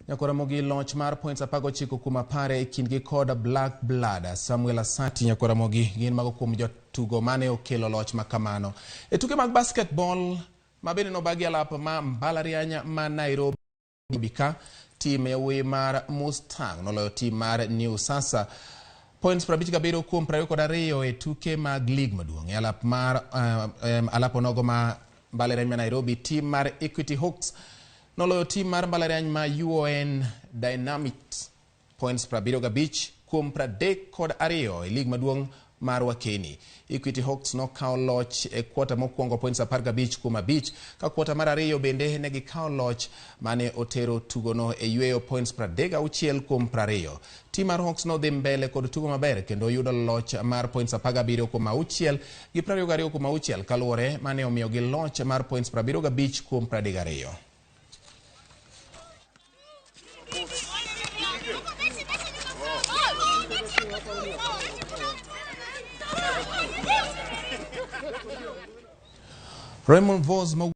Nyako Ramogi launch mar points apago chiko kuma pare kindgi kod Black Blood. Samuel Asati nyako Ramogi gin mago kuom jotugo mane okelo loch makamano. E tuke mag basketball mabende nobagi alap ma mbalariany ma Nairobi ka team yawuoyi mar Mustang noloyo team mar Neo Sasa points 57 kuom 22 e tuke mag league maduong'. E alap mar alap onogo ma mbalariany ma Nairobi team mar Equity Hawks noloyo team mar mbalariany ma UON Dynamite points 75 kuom 32 e league maduong' mar Wakeni. Equity Hawks nokawo loch e kwota mokwongo points 15 kuom 5 ka kwota mar ariyo bende ne gikawo loch mane otero tugono e yueyo points 36 kuom 20. Team mar Hawks no dhi mbele kod tugo maber kendo yudo loch mar points 17 kuom 6 gi 22 kuom 6 kaluwore mane omiyo gi loch mar points 75 kuom 32. Raymond Vos